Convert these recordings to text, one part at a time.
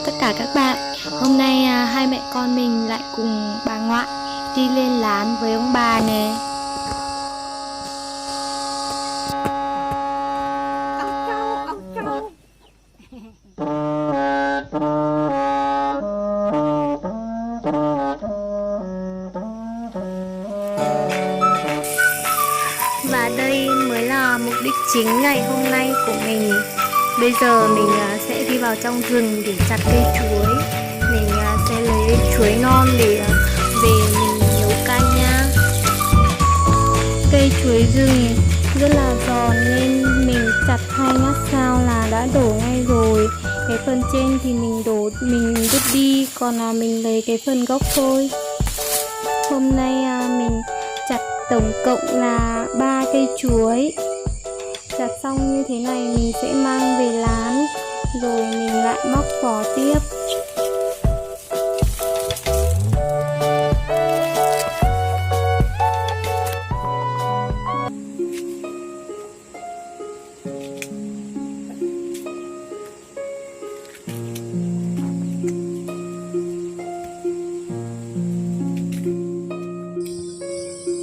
tất cả các bạn. Hôm nay hai mẹ con mình lại cùng bà ngoại đi lên lán với ông bà nè. Ông trâu. Và đây mới là mục đích chính ngày hôm nay của mình. Bây giờ mình sẽ đi vào trong rừng để chặt cây chuối. Mình sẽ lấy chuối non để về mình nấu canh nha. Cây chuối rừng rất là giòn nên mình chặt 2 nhát dao là đã đổ ngay rồi. Cái phần trên thì mình vứt đi, còn mình lấy cái phần gốc thôi. Hôm nay mình chặt tổng cộng là 3 cây chuối. Chặt xong như thế này mình sẽ mang về lán, rồi mình lại móc vỏ tiếp.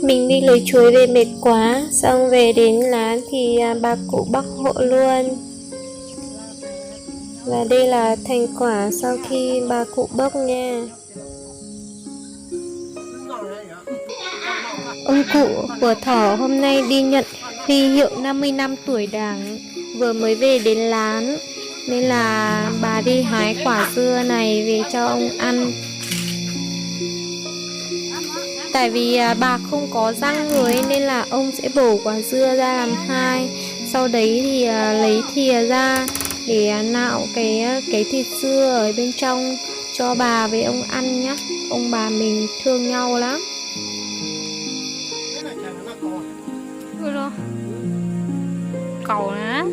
Mình đi lấy chuối về mệt quá, xong về đến lán thì bà cụ bóc hộ luôn. Và đây là thành quả sau khi bà cụ bóc nha. Ông cụ của Thỏ hôm nay đi nhận huy hiệu 50 năm tuổi Đảng, vừa mới về đến lán nên là bà đi hái quả dưa này về cho ông ăn. Tại vì bà không có răng rồi nên là ông sẽ bổ quả dưa ra làm hai. Sau đấy thì lấy thìa ra để nạo cái thịt dưa ở bên trong cho bà với ông ăn nhá. Ông bà mình thương nhau lắm. Cầu á.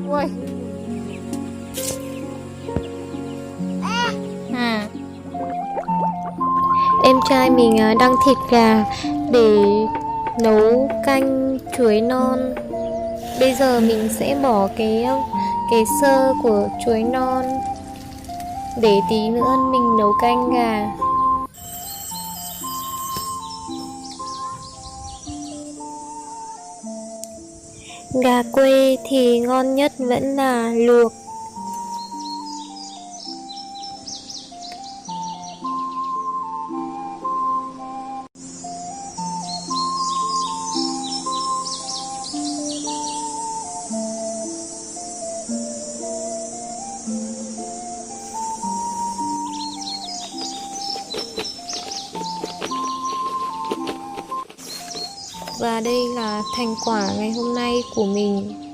Ui. Em trai mình đang thịt gà để nấu canh chuối non. Bây giờ mình sẽ bỏ cái xơ của chuối non để tí nữa mình nấu canh gà. Gà quê thì ngon nhất vẫn là luộc. Và đây là thành quả ngày hôm nay của mình.